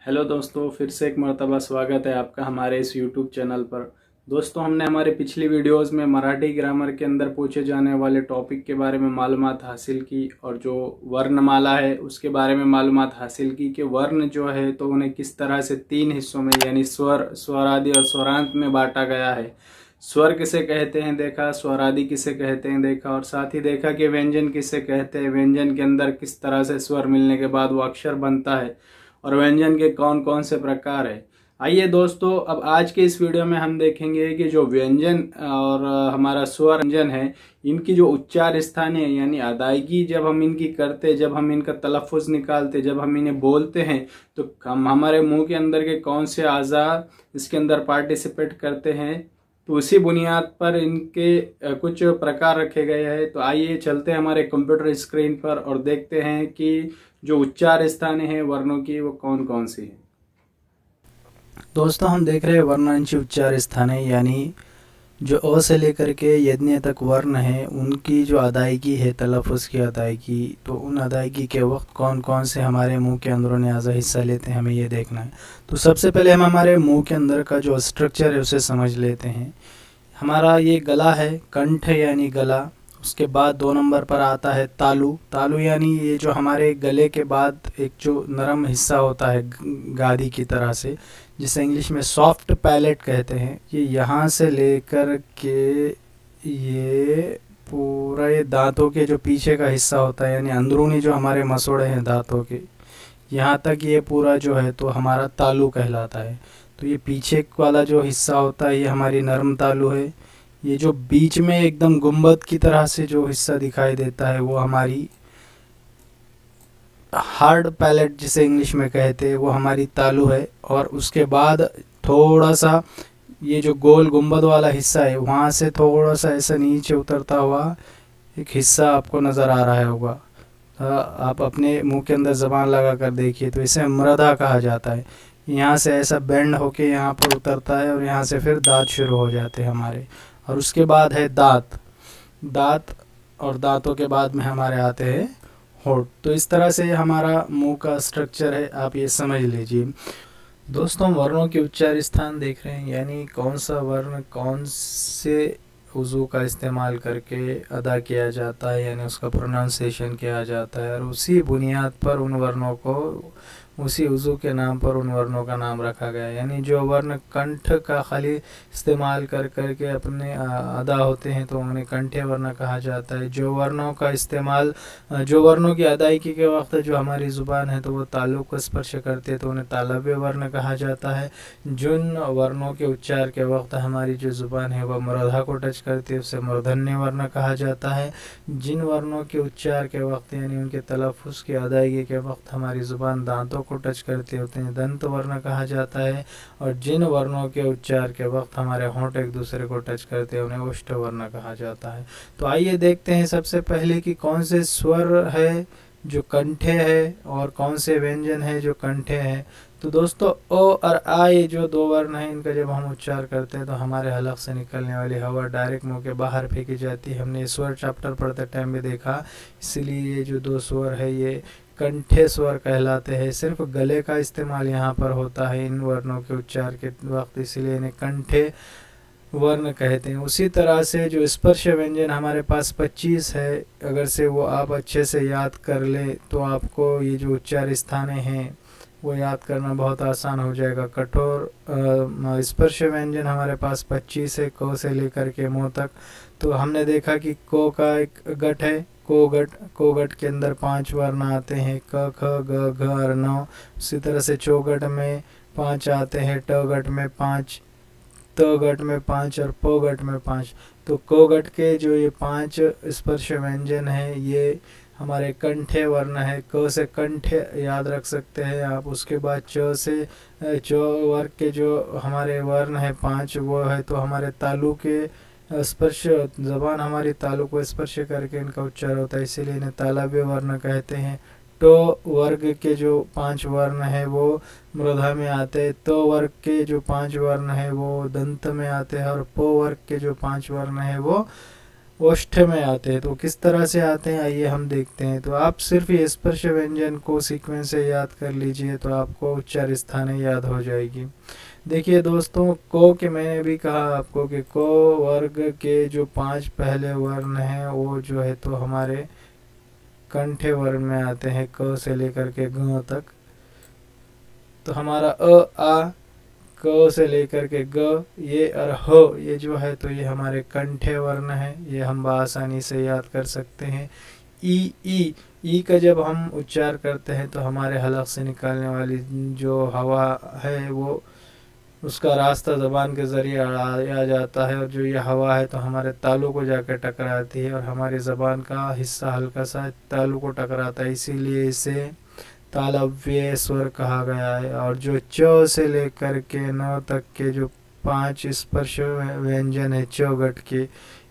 Hello दोस्तों, फिर से एक मर्तबा स्वागत है आपका हमारे इस यूट्यूब चैनल पर। दोस्तों, हमने हमारे पिछली वीडियोस में मराठी ग्रामर के अंदर पूछे जाने वाले टॉपिक के बारे में मालूमात हासिल की और जो वर्णमाला है उसके बारे में मालूमात हासिल की कि वर्ण जो है तो उन्हें किस तरह से तीन हिस्सों में यानी स्वर, स्वरादि और स्वरांत में बांटा गया है। स्वर किसे कहते हैं देखा, स्वरादि किसे कहते हैं देखा, और साथ ही देखा कि व्यंजन किसे कहते हैं, व्यंजन के अंदर किस तरह से स्वर मिलने के बाद वो अक्षर बनता है और व्यंजन के कौन कौन से प्रकार है। आइए दोस्तों, अब आज के इस वीडियो में हम देखेंगे कि जो व्यंजन और हमारा स्वर व्यंजन है, इनकी जो उच्चार स्थान है यानी अदायगी जब हम इनकी करते, जब हम इनका तलफ़ुज़ निकालते, जब हम इन्हें बोलते हैं तो हम हमारे मुंह के अंदर के कौन से आज़ा इसके अंदर पार्टिसिपेट करते हैं, तो उसी बुनियाद पर इनके कुछ प्रकार रखे गए हैं। तो आइए चलते हैं हमारे कंप्यूटर स्क्रीन पर और देखते हैं कि जो उच्चार स्थान है वर्णों की वो कौन कौन सी है। दोस्तों, हम देख रहे हैं वर्णांशी उच्चार स्थान है यानी जो अ से लेकर के यज्ञ तक वर्ण है उनकी जो अदायगी है, तलफ़ुज़ की अदायगी, तो उन अदायगी के वक्त कौन कौन से हमारे मुंह के अंदरूनी आज़ा हिस्सा लेते हैं, हमें ये देखना है। तो सबसे पहले हम हमारे मुंह के अंदर का जो स्ट्रक्चर है उसे समझ लेते हैं। हमारा ये गला है, कंठ यानी गला। उसके बाद 2 नंबर पर आता है तालु। तालु यानी ये जो हमारे गले के बाद एक जो नरम हिस्सा होता है गादी की तरह से, जिसे इंग्लिश में सॉफ्ट पैलेट कहते हैं। ये यहाँ से लेकर के ये पूरा ये दांतों के जो पीछे का हिस्सा होता है यानी अंदरूनी जो हमारे मसोड़े हैं दांतों के, यहाँ तक ये पूरा जो है तो हमारा तालु कहलाता है। तो ये पीछे वाला जो हिस्सा होता है ये हमारी नरम तालु है। ये जो बीच में एकदम गुंबद की तरह से जो हिस्सा दिखाई देता है वो हमारी हार्ड पैलेट जिसे इंग्लिश में कहते हैं वो हमारी तालु है। और उसके बाद थोड़ा सा ये जो गोल गुंबद वाला हिस्सा है वहाँ से थोड़ा सा ऐसा नीचे उतरता हुआ एक हिस्सा आपको नज़र आ रहा होगा। आप अपने मुंह के अंदर ज़बान लगा कर देखिए तो इसे मृदा कहा जाता है। यहाँ से ऐसा बेंड होके यहाँ पर उतरता है और यहाँ से फिर दांत शुरू हो जाते हैं हमारे। और उसके बाद है दांत। दांत और दांतों के बाद में हमारे आते हैं होंठ। तो इस तरह से हमारा मुंह का स्ट्रक्चर है, आप ये समझ लीजिए। दोस्तों, वर्णों के उच्चार स्थान देख रहे हैं यानी कौन सा वर्ण कौन से उज़ू का इस्तेमाल करके अदा किया जाता है यानी उसका प्रोनाउंसिएशन किया जाता है, और उसी बुनियाद पर उन वर्णों को, उसी उज़ू के नाम पर उन वर्णों का नाम रखा गया है। यानी जो वर्ण कंठ का खाली इस्तेमाल कर करके अपने अदा होते हैं तो उन्हें कंठ्य वर्ण कहा जाता है। जो वर्णों का इस्तेमाल, जो वर्णों की अदायगी के वक्त जो हमारी ज़ुबान है तो वो तालु को स्पर्श करते हैं तो उन्हें तालव्य वर्ण कहा जाता है। जिन वर्णों के उच्चार के वक्त हमारी जो ज़ुबान है वह मूर्धा को टच करती है उसे मूर्धन्य वर्ण कहा जाता है। जिन वर्णों के उच्चार के वक्त यानी उनके तलफ़ुज़ की अदायगी के वक्त हमारी ज़ुबान दांतों को टच करते होते हैं दंत वर्ण कहा जाता है। और जिन वर्णों के उच्चार के वक्त हमारे होंठ एक दूसरे को टच करते हैं उन्हें ओष्ठ वर्ण कहा जाता है। तो आइए देखते हैं सबसे पहले कि कौन से स्वर है जो कंठे है और कौन से व्यंजन है जो कंठे हैं। तो दोस्तों, ओ और आ ये जो 2 वर्ण हैं इनका जब हम उच्चार करते हैं तो हमारे हलक से निकलने वाली हवा डायरेक्ट मुंह के बाहर फेंकी जाती है। हमने स्वर चैप्टर पढ़ते टाइम भी देखा। इसलिए ये जो 2 स्वर है ये कंठे स्वर कहलाते हैं। सिर्फ गले का इस्तेमाल यहाँ पर होता है इन वर्णों के उच्चार के वक्त, इसीलिए इन्हें कंठे वर्ण कहते हैं। उसी तरह से जो स्पर्श व्यंजन हमारे पास 25 है, अगर से वो आप अच्छे से याद कर ले तो आपको ये जो उच्चार स्थान हैं वो याद करना बहुत आसान हो जाएगा। कठोर स्पर्श व्यंजन हमारे पास 25 है, को से लेकर के मुँह तक। तो हमने देखा कि को का एक गट है, को गट। को गट के अंदर 5 वर्ण आते हैं, क ख ग घ और न। उसी तरह से चौगट में 5 आते हैं, ट गट में 5, त गट में 5 और प गट में 5। तो को गट के जो ये 5 स्पर्श व्यंजन है ये हमारे कंठे वर्ण है। क से कंठे याद रख सकते हैं आप। उसके बाद च से च वर्ग के जो हमारे वर्ण है 5 वो है तो हमारे तालु के स्पर्श, जबान हमारी तालु को स्पर्श करके इनका उच्चार होता है, इसीलिए इन्हें तालव्य वर्ण कहते हैं। टो वर्ग के जो 5 वर्ण है वो मूर्धा में आते हैं। तो वर्ग के जो 5 वर्ण है वो दंत में आते हैं और पो वर्ग के जो 5 वर्ण है वो ओष्ठ में आते हैं। तो किस तरह से आते हैं आइए हम देखते हैं। तो आप सिर्फ ये स्पर्श व्यंजन को सीक्वेंस से याद कर लीजिए तो आपको उच्चार स्थानें याद हो जाएगी। देखिए दोस्तों, को के मैंने भी कहा आपको कि को वर्ग के जो 5 पहले वर्ण हैं वो जो है तो हमारे कंठे वर्ण में आते हैं, क से लेकर के ग तक। तो हमारा आ क से लेकर के ग ये और ह ये जो है तो ये हमारे कंठे वर्ण है, ये हम आसानी से याद कर सकते हैं। ई का जब हम उच्चार करते हैं तो हमारे हलक से निकालने वाली जो हवा है वो उसका रास्ता ज़बान के ज़रिए आ जाता है, और जो ये हवा है तो हमारे तालू को जाकर टकराती है और हमारी ज़बान का हिस्सा हल्का सा तालू को टकराता है, इसीलिए इसे तालव्य स्वर कहा गया है। और जो च से लेकर के न तक के जो 5 स्पर्श व्यंजन है च गट के,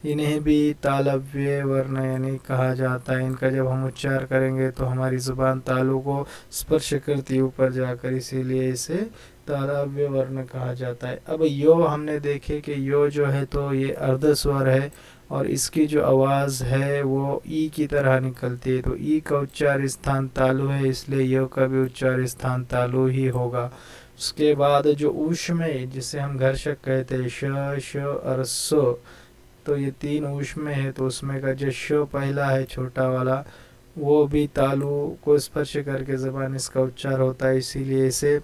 इन्हें भी तालव्य वर्ण यानी कहा जाता है। इनका जब हम उच्चार करेंगे तो हमारी ज़ुबान तालू को स्पर्श करती है ऊपर जाकर, इसीलिए इसे तालव्य वर्ण कहा जाता है। अब यो हमने देखे कि यो जो है तो ये अर्ध स्वर है और इसकी जो आवाज़ है वो ई की तरह निकलती है। तो ई का उच्चार स्थान तालु है, इसलिए यो का भी उच्चार स्थान तालु ही होगा। उसके बाद जो ऊष्मय जिसे हम घर्षक कहते हैं श श और स, तो ये 3 ऊष्मय है। तो उसमें का जो श पहला है छोटा वाला वो भी तालु को स्पर्श करके ज़बान इसका उच्चार होता है, इसीलिए इसे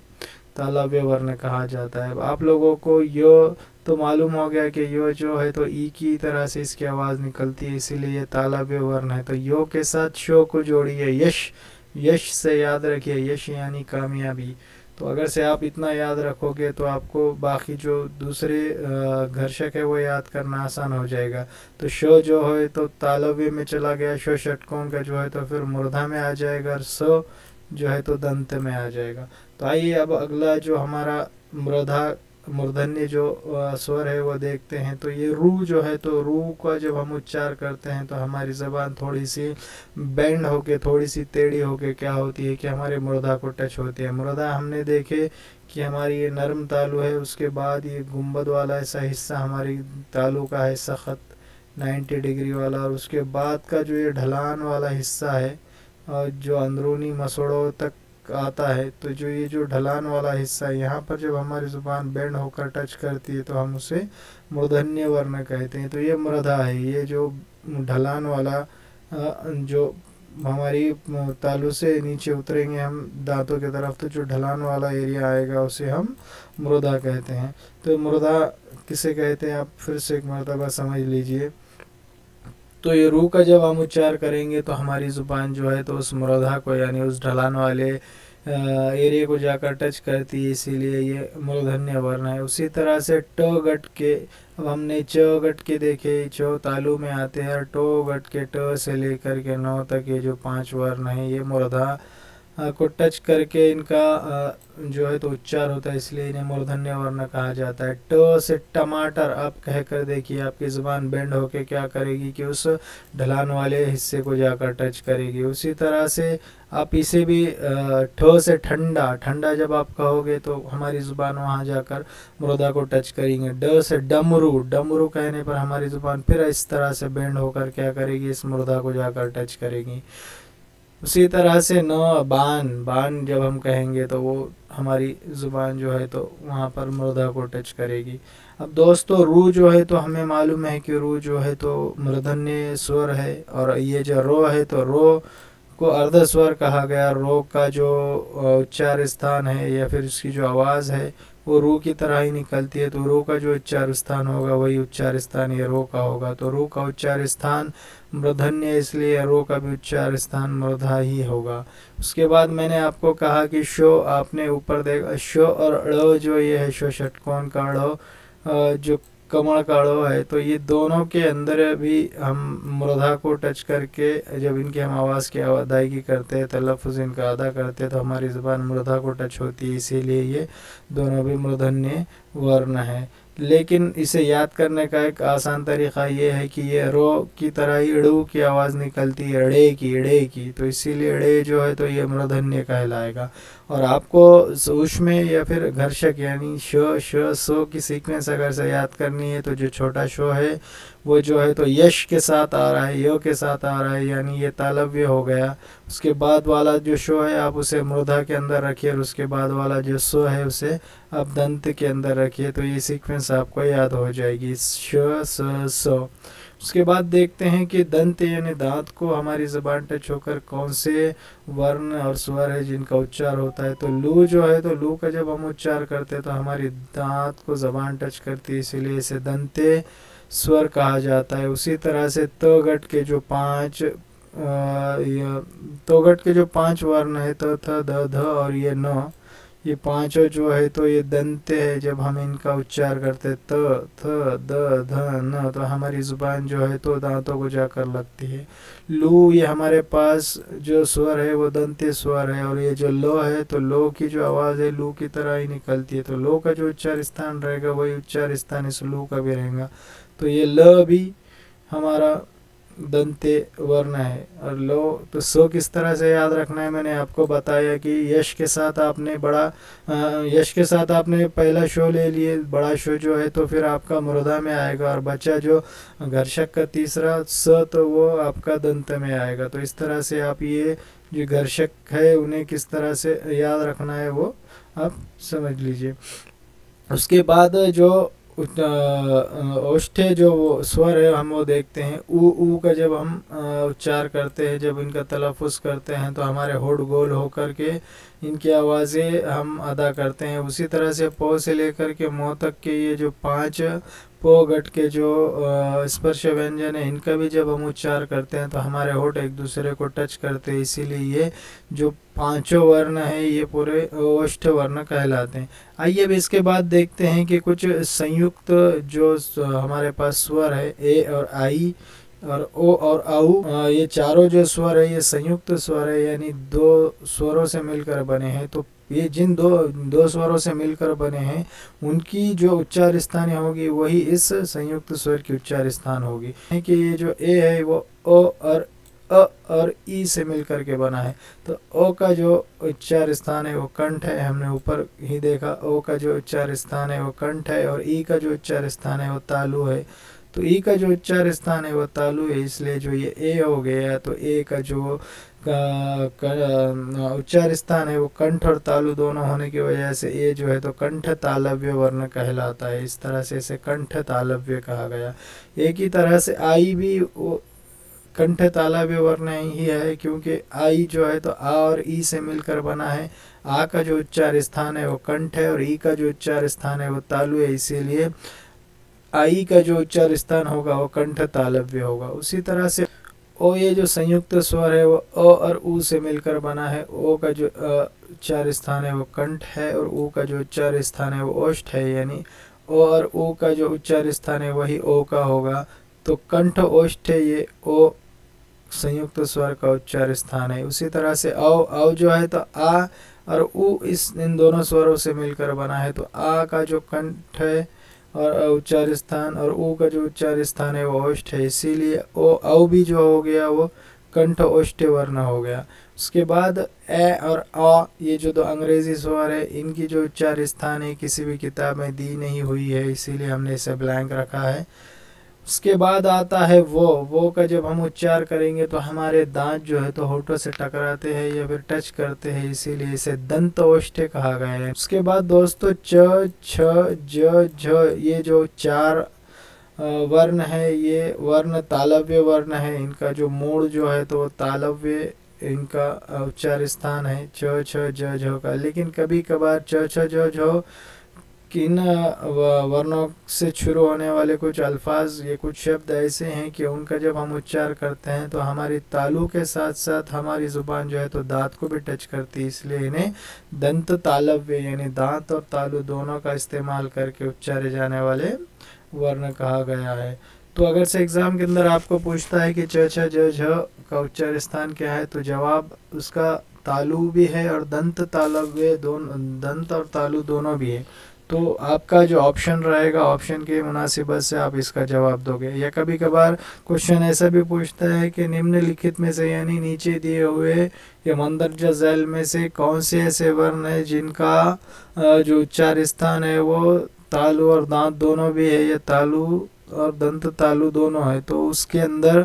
तालव्य वर्ण कहा जाता है। अब आप लोगों को यो तो मालूम हो गया कि यो जो है तो ई की तरह से इसकी आवाज़ निकलती है, इसीलिए ये तालव्य वर्ण है। तो यो के साथ शो को जोड़िए, यश, यश से याद रखिए, यश यानी कामयाबी। तो अगर से आप इतना याद रखोगे तो आपको बाकी जो दूसरे घर्षक है वो याद करना आसान हो जाएगा। तो शो जो है तो तालव्य में चला गया, शो षटकोण का जो है तो फिर मूर्धा में आ जाएगा, और स जो है तो दंत में आ जाएगा। तो आइए अब अगला जो हमारा मूर्धन्य जो स्वर है वो देखते हैं। तो ये रू जो है तो रू का जब हम उच्चार करते हैं तो हमारी ज़बान थोड़ी सी बेंड होके, थोड़ी सी टेढ़ी होके क्या होती है कि हमारे मूर्धा को टच होती है। मूर्धा हमने देखे कि हमारी ये नरम तालु है, उसके बाद ये गुंबद वाला ऐसा हिस्सा हमारी तालु का है सख्त 90 डिग्री वाला, और उसके बाद का जो ये ढलान वाला हिस्सा है और जो अंदरूनी मसोड़ों तक आता है, तो जो ये जो ढलान वाला हिस्सा है यहाँ पर जब हमारी ज़ुबान बेंड होकर टच करती है तो हम उसे मूर्धन्य वर्ण कहते हैं। तो ये मूर्धा है, ये जो ढलान वाला जो हमारी तालू से नीचे उतरेंगे हम दांतों की तरफ, तो जो ढलान वाला एरिया आएगा उसे हम मूर्धा कहते हैं। तो मूर्धा किसे कहते हैं आप फिर से एक मरतबा समझ लीजिए। तो ये रू का जब हम उच्चार करेंगे तो हमारी ज़ुबान जो है तो उस मूर्धा को यानी उस ढलान वाले एरिया को जाकर टच करती है, इसीलिए ये मूर्धन्य वर्ण है। उसी तरह से ट गट के, अब हमने च गट के देखे, च तालु में आते हैं, टो गट के ट से लेकर के 9 तक ये जो 5 वर्ण हैं ये मूर्धा को टच करके इनका जो है तो उच्चार होता है, इसलिए इन्हें मूर्धन्य वर्ण कहा जाता है। ट से टमाटर आप कह कर देखिए, आपकी ज़ुबान बेंड होके क्या करेगी कि उस ढलान वाले हिस्से को जाकर टच करेगी। उसी तरह से आप इसे भी ठ से ठंडा, ठंडा जब आप कहोगे तो हमारी ज़ुबान वहाँ जाकर मूर्धा को टच करेंगे। ड से डमरू, डमरू कहने पर हमारी ज़ुबान फिर इस तरह से बेंड होकर क्या करेगी, इस मूर्धा को जाकर टच करेगी। उसी तरह से न बान, बान जब हम कहेंगे तो वो हमारी ज़ुबान जो है तो वहाँ पर मूर्धा को टच करेगी। अब दोस्तों रू जो है तो हमें मालूम है कि रू जो है तो मूर्धन्य स्वर है, और ये जो रो है तो रो को अर्ध स्वर कहा गया। रो का जो उच्चार स्थान है या फिर उसकी जो आवाज़ है वो रू की तरह ही निकलती है, तो रू का जो उच्चार स्थान होगा वही उच्चार स्थान ये रो का होगा। तो रू का उच्चार स्थान मूर्धन्य, इसलिए रो का भी उच्चार स्थान मूर्धा ही होगा। उसके बाद मैंने आपको कहा कि शो, आपने ऊपर देखा शो और ड़ जो ये है शो षटकोण का ड़ जो कमल का ड़ है, तो ये दोनों के अंदर भी हम मूर्धा को टच करके जब इनकी हम आवाज़ की अदायगी करते हैं, तलफ़ुज़ इनका अदा करते हैं तो हमारी ज़ुबान मूर्धा को टच होती है, इसीलिए ये दोनों भी मूर्धन्य वर्ण है। लेकिन इसे याद करने का एक आसान तरीक़ा ये है कि ये रो की तरह ही ड़ू की आवाज़ निकलती है, ड़े की, तो इसीलिए ड़े जो है तो ये मूर्धन्य कहलाएगा। और आपको उसमें या फिर घर्षक यानी श श सो की सीक्वेंस अगर से याद करनी है, तो जो छोटा शो है वो जो है तो यश के साथ आ रहा है, य के साथ आ रहा है, यानी ये तालव्य हो गया। उसके बाद वाला जो शो है आप उसे मूर्धा के अंदर रखिए, और उसके बाद वाला जो सो है उसे आप दंत के अंदर रखिए, तो ये सीक्वेंस आपको याद हो जाएगी, श स सो। उसके बाद देखते हैं कि दंत यानी दांत को हमारी ज़बान टच होकर कौन से वर्ण और स्वर है जिनका उच्चार होता है। तो लू जो है, तो लू का जब हम उच्चार करते हैं तो हमारी दांत को ज़बान टच करती है, इसीलिए इसे दंते स्वर कहा जाता है। उसी तरह से तोगट के जो तोगट के जो 5 वर्ण है, त थ द ध और ये न, ये पांचों जो है तो ये दंते है। जब हम इनका उच्चार करते त थ द ध न, तो हमारी जुबान जो है तो दांतों को जाकर लगती है। लू, ये हमारे पास जो स्वर है वो दंते स्वर है, और ये जो लो है तो लो की जो आवाज़ है लू की तरह ही निकलती है, तो लो का जो उच्चार स्थान रहेगा वही उच्चार स्थान इस लू का भी रहेगा। तो ये ल भी हमारा दंते वर्ण है। और लो, तो सो किस तरह से याद रखना है, मैंने आपको बताया कि यश के साथ आपने पहला शो ले लिए, बड़ा शो जो है तो फिर आपका मूर्धा में आएगा, और बचा जो घर्षक का तीसरा स, तो वो आपका दंत में आएगा। तो इस तरह से आप ये जो घर्षक है उन्हें किस तरह से याद रखना है वो आप समझ लीजिए। उसके बाद जो ओष्ठे जो स्वर है हम वो देखते हैं। ऊ का जब हम उच्चार करते हैं, जब इनका तलफ़ुज़ करते हैं तो हमारे होठ गोल होकर के इनकी आवाज़ें हम अदा करते हैं। उसी तरह से पो से लेकर के मो तक के ये जो 5 पो गट के जो स्पर्श व्यंजन है, इनका भी जब हम उच्चार करते हैं तो हमारे होठ एक दूसरे को टच करते हैं, इसीलिए ये जो 5 वर्ण है ये पूरे ओष्ठ वर्ण कहलाते हैं। आइए अब इसके बाद देखते हैं कि कुछ संयुक्त जो हमारे पास स्वर है, ए और आई और ओ और आउ, ये चारों जो स्वर है ये संयुक्त स्वर है, यानी 2 स्वरों से मिलकर बने हैं। तो ये जिन दो स्वरों से मिलकर बने हैं उनकी जो उच्चार स्थान होगी वही इस संयुक्त स्वर की उच्चार स्थान होगी। कि ये जो ए है वो ओ और अ और ई से मिलकर के बना है, तो ओ का जो उच्चार स्थान है वो कंठ है, हमने ऊपर ही देखा। ओ का जो उच्चार स्थान है वो कंठ है, और ई का जो उच्चार स्थान है वो तालु है। तो ई का जो उच्चार स्थान है वो तालु है, इसलिए जो ये ए हो गया, तो ए का जो उच्चार स्थान है वो कंठ और तालु दोनों होने की वजह से ए जो है तो कंठ तालव्य वर्ण कहलाता है। इस तरह से इसे कंठ तालव्य कहा गया। एक ही तरह से आई भी कंठ तालव्य वर्ण ही है, क्योंकि आई जो है तो आ और ई से मिलकर बना है। आ का जो उच्चार स्थान है वो कंठ है, और ई का जो उच्चार स्थान है वो तालु है, इसीलिए आई का जो उच्चार स्थान होगा वो कंठ तालव्य होगा। उसी तरह से ओ, ये जो संयुक्त स्वर है वो अ और ऊ से मिलकर बना है। ओ का जो उच्चार स्थान है वो कंठ है, और ऊ का जो उच्चार स्थान है वो ओष्ठ है, यानी ओ और ऊ का जो उच्चार स्थान है वही ओ का होगा। तो कंठ ओष्ठ है, ये ओ संयुक्त स्वर का उच्चार स्थान है। उसी तरह से औ जो है तो आ और उ इन दोनों स्वरों से मिलकर बना है। तो आ का जो कंठ है और उच्चार स्थान, और उ का जो उच्चार स्थान है वो ओष्ठ है, इसीलिए औ भी जो हो गया वो कंठ ओष्ठ वर्ण हो गया। उसके बाद ए और आ, ये जो 2 अंग्रेजी स्वर है इनकी जो उच्चार स्थान है किसी भी किताब में दी नहीं हुई है, इसीलिए हमने इसे ब्लैंक रखा है। उसके बाद आता है वो का जब हम उच्चार करेंगे तो हमारे दांत जो है तो होठों से टकराते हैं या फिर टच करते हैं, इसीलिए इसे दंत ओष्ठ कहा गया है। उसके बाद दोस्तों च, छ, ज, झ, ये जो 4 वर्ण है ये वर्ण तालव्य वर्ण है। इनका जो मूल जो है तो तालव्य इनका उच्चार स्थान है च, छ, ज, झ का। लेकिन कभी कभार च, छ, ज, झ किन वर्णों से शुरू होने वाले कुछ अल्फाज, ये कुछ शब्द ऐसे हैं कि उनका जब हम उच्चार करते हैं तो हमारी तालु के साथ साथ हमारी ज़ुबान जो है तो दांत को भी टच करती है, इसलिए इन्हें दंत तालव्य यानी दांत और तालु दोनों का इस्तेमाल करके उच्चारे जाने वाले वर्ण कहा गया है। तो अगर से एग्ज़ाम के अंदर आपको पूछता है कि च, छ, ज, झ का उच्चार स्थान क्या है, तो जवाब उसका तालु भी है और दंत तालव्य दोनों, दंत और तालु दोनों भी है। तो आपका जो ऑप्शन रहेगा, ऑप्शन के मुनासिबत से आप इसका जवाब दोगे। या कभी कभार क्वेश्चन ऐसा भी पूछता है कि निम्नलिखित में से यानी नीचे दिए हुए या मंदरजा झैल में से कौन से ऐसे वर्ण है जिनका जो उच्चार स्थान है वो तालु और दांत दोनों भी है, या तालु और दंत तालु दोनों है। तो उसके अंदर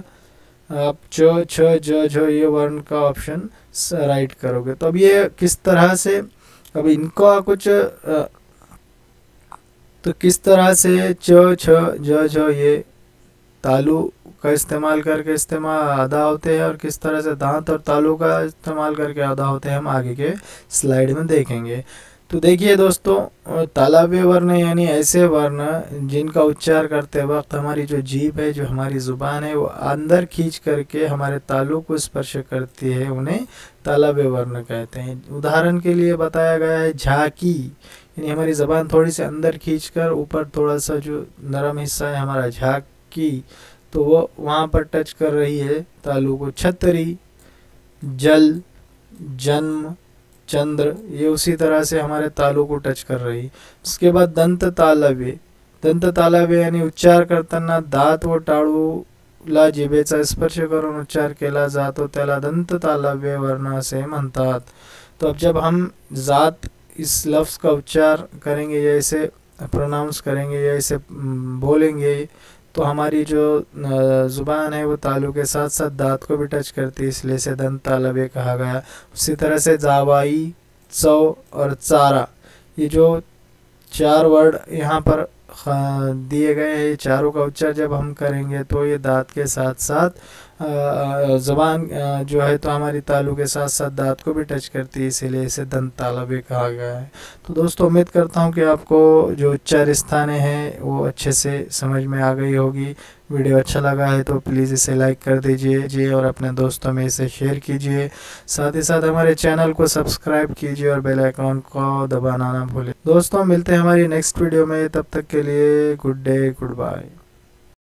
आप च छ ज झ ये वर्ण का ऑप्शन राइट करोगे। तो अब ये किस तरह से, अब इनका कुछ तो किस तरह से च छ ज झ ये तालु का इस्तेमाल करके अदा होते हैं और किस तरह से दांत और तालु का इस्तेमाल करके अदा होते हैं हम आगे के स्लाइड में देखेंगे। तो देखिए दोस्तों, तालव्य वर्ण यानी ऐसे वर्ण जिनका उच्चार करते वक्त हमारी जो जीभ है, जो हमारी ज़ुबान है, वो अंदर खींच करके हमारे तालु को स्पर्श करती है, उन्हें तालव्य वर्ण कहते हैं। उदाहरण के लिए बताया गया है झाकी, यानी हमारी ज़बान थोड़ी सी अंदर खींचकर ऊपर थोड़ा सा जो नरम हिस्सा है हमारा झाकी, तो वो वहाँ पर टच कर रही है तालु को। छतरी, जल, जन्म, चंद्र, ये उसी तरह से हमारे तालु को टच कर रही। उसके बाद दंत तालव्य, दंत तालव्य यानी उच्चार करताना दात व टाळूला जिभेचा स्पर्श करून उच्चार केला जातो त्याला दंत तालव्य वर्ण असे म्हणतात। तो अब जब हम जात इस लफ्ज़ का उच्चार करेंगे या इसे प्रोनाउंस करेंगे या इसे बोलेंगे तो हमारी जो ज़ुबान है वो तालु के साथ साथ दांत को भी टच करती है, इसलिए इसे दंत तालव्य कहा गया। उसी तरह से जावाई, चौ और चारा, ये जो चार वर्ड यहाँ पर दिए गए हैं, चारों का उच्चार जब हम करेंगे तो ये दांत के साथ साथ ज़बान जो है तो हमारी तालु के साथ साथ दांत को भी टच करती है, इसीलिए इसे दंत तालव्य कहा गया है। तो दोस्तों उम्मीद करता हूँ कि आपको जो उच्चार स्थान हैं वो अच्छे से समझ में आ गई होगी। वीडियो अच्छा लगा है तो प्लीज़ इसे लाइक कर दीजिए और अपने दोस्तों में इसे शेयर कीजिए। साथ ही साथ हमारे चैनल को सब्सक्राइब कीजिए और बेल आइकॉन को दबाना ना भूलें। दोस्तों मिलते हैं हमारी नेक्स्ट वीडियो में, तब तक के लिए गुड डे, गुड बाय।